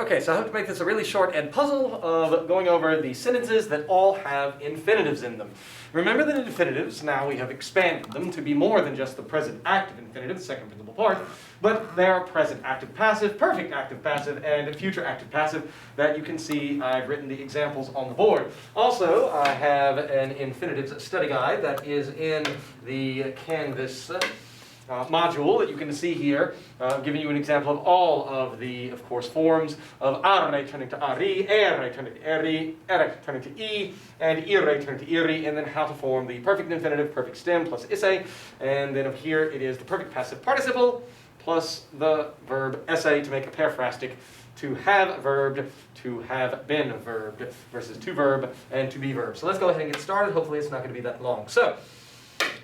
Okay, so I hope to make this a really short ed puzzle of going over the sentences that all have infinitives in them. Remember that infinitives, now we have expanded them to be more than just the present active infinitive, the second principal part, but they are present active passive, perfect active passive, and future active passive that you can see I've written the examples on the board. Also, I have an infinitives study guide that is in the Canvas module that you can see here, giving you an example of all of the, of course, forms of arre turning to ari, ere turning to eri, ere turning to e, and ire turning to iri, and then how to form the perfect infinitive, perfect stem plus isse, and then up here it is the perfect passive participle plus the verb esse to make a periphrastic, to have verbed, to have been verbed, versus to verb and to be verb. So let's go ahead and get started. Hopefully it's not going to be that long. So,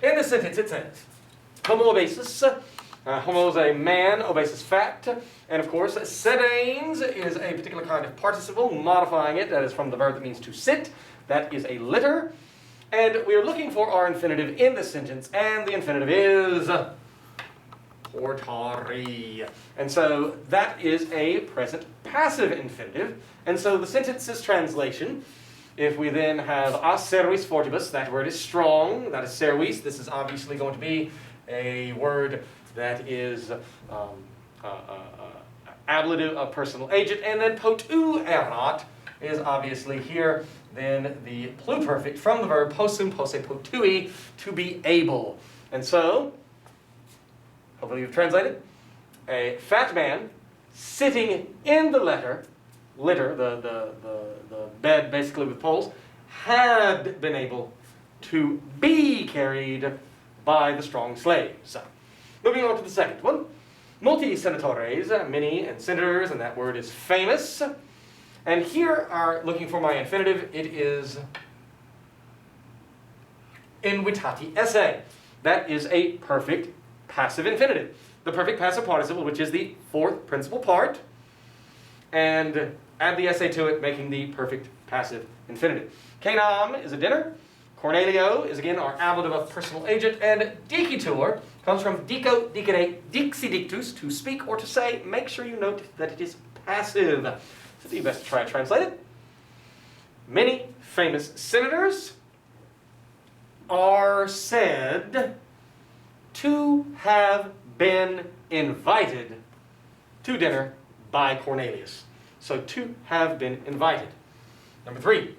in this sentence it says, homo obesus, homo is a man, obesus fat, and of course sedanes is a particular kind of participle, modifying it, that is from the verb that means to sit, that is a litter, and we are looking for our infinitive in this sentence, and the infinitive is portari. And so that is a present passive infinitive, and so the sentence's translation, if we then have a servis fortibus, that word is strong, that is servis, this is obviously going to be a word that is ablative of personal agent, and then potu erat is obviously here then the pluperfect from the verb possum posse potui, to be able. And so, hopefully you've translated, a fat man sitting in the litter, the bed basically with poles, had been able to be carried by the strong slaves. Moving on to the second one. Multi senatores, many and senators, and that word is famous. And here are looking for my infinitive. It is invitati esse. That is a perfect passive infinitive. The perfect passive participle, which is the fourth principal part, and add the esse to it, making the perfect passive infinitive. Canam is a dinner. Cornelio is again our ablative of personal agent, and dicitur comes from dico, dicere, dixi dictus, to speak or to say. Make sure you note that it is passive. So you best try to translate it. Many famous senators are said to have been invited to dinner by Cornelius. So to have been invited. Number 3,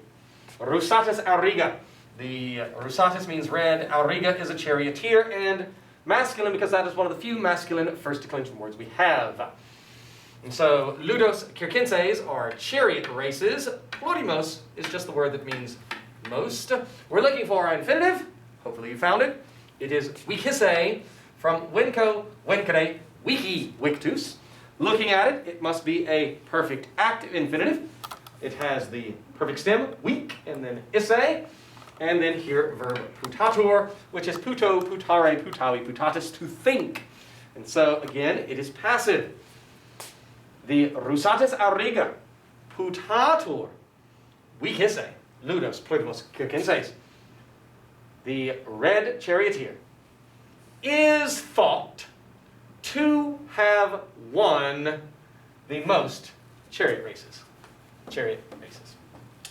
rusatus auriga. The rusatus means red, auriga is a charioteer, and masculine because that is one of the few masculine first declension words we have. And so, ludos circenses are chariot races. Plotimos is just the word that means most. We're looking for our infinitive. Hopefully you found it. It is wikisse, from winco, wincere, wiki, victus. Looking at it, it must be a perfect active infinitive. It has the perfect stem, weak, and then isse. And then here, verb putatur, which is puto, putare, putavi, putatus, to think. And so, again, it is passive. The rusatus auriga, putatur, wikisse, ludos, plotimos, circenses. The red charioteer is thought to have won the most chariot races.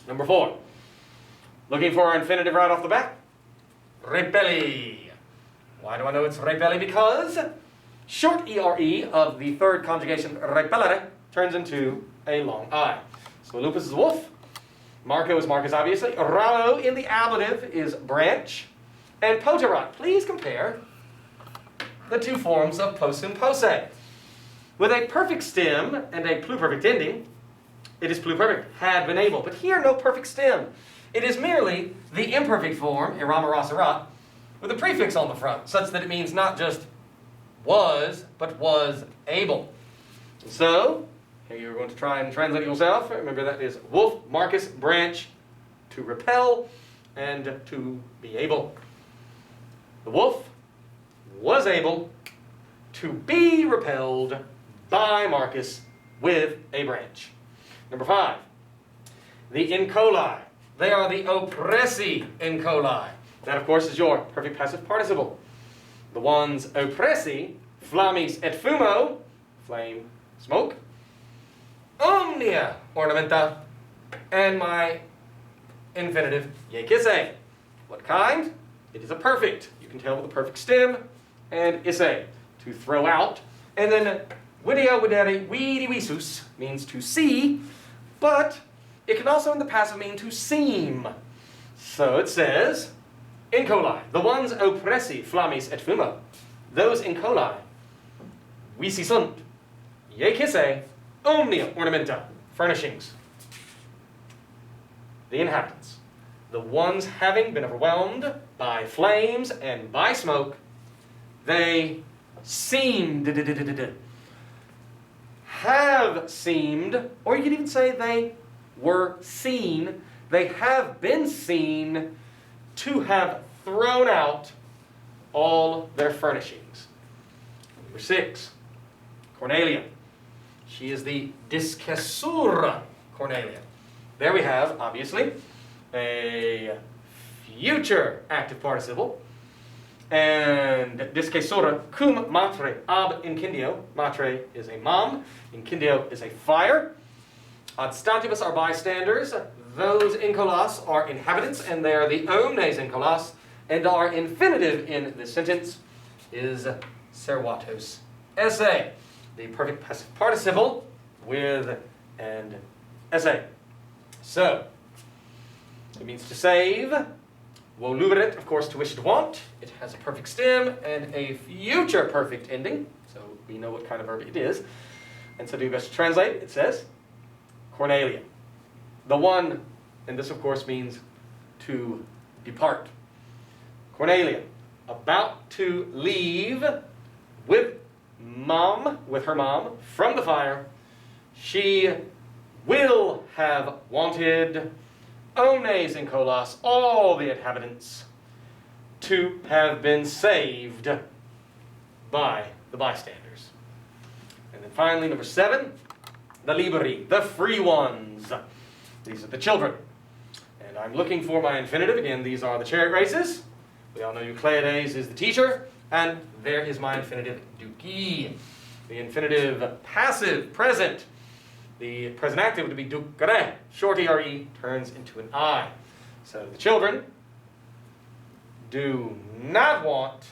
Number 4. Looking for our infinitive right off the bat. Repelli. Why do I know it's repelli? Because short ere of the third conjugation repellere turns into a long I. So lupus is wolf. Marco is Marcus, obviously. Rao in the ablative is branch. And poterat. Please compare the two forms of possum posse. With a perfect stem and a pluperfect ending, it is pluperfect, had been able. But here, no perfect stem. It is merely the imperfect form, iramarasarat, with a prefix on the front, such that it means not just was, but was able. So, here you're going to try and translate it yourself. Remember that is wolf, Marcus, branch, to repel, and to be able. The wolf was able to be repelled by Marcus with a branch. Number 5, the incoli. They are the oppressi incoli. That, of course, is your perfect passive participle. The ones oppressi, flammis et fumo, flame, smoke. omnia ornamenta, and my infinitive iecisse. What kind? It is a perfect. You can tell with the perfect stem, and isse, to throw out. And then videre videre vidi visus means to see, but it can also in the passive mean to seem. So it says, in coli, the ones oppressi flammis et fuma, those in coli, visi sunt, iecisse, omnia ornamenta, furnishings. The inhabitants, the ones having been overwhelmed by flames and by smoke, they seemed, have seemed, or you could even say they were seen, they have been seen to have thrown out all their furnishings. Number 6, Cornelia. She is the discessura Cornelia. There we have, obviously, a future active participle. And discessura cum matre ab incendio. Matre is a mom. Incendio is a fire. Ad stantibus are bystanders. Those in colas are inhabitants, and they are the omnes in colas. And our infinitive in this sentence is servatos esse, the perfect passive participle with and esse. So, it means to save. Voluberet, of course, to wish to want. It has a perfect stem and a future perfect ending, so we know what kind of verb it is. And so do your best to translate. It says, Cornelia. The one, and this of course means to depart. Cornelia, about to leave with her mom, from the fire. She will have wanted omnes in colas, all the inhabitants, to have been saved by the bystanders. And then finally, number 7, the liberi, the free ones. These are the children. And I'm looking for my infinitive. Again, these are the chariot races. We all know Euclides is the teacher. And there is my infinitive duci. The infinitive passive, present. The present active would be ducere. Short ere turns into an I. So the children do not want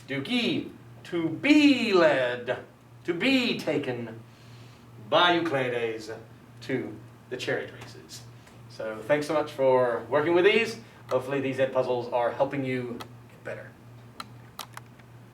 duci to be led, to be taken by Euclides to the chariot races. So thanks so much for working with these. Hopefully these Ed puzzles are helping you get better.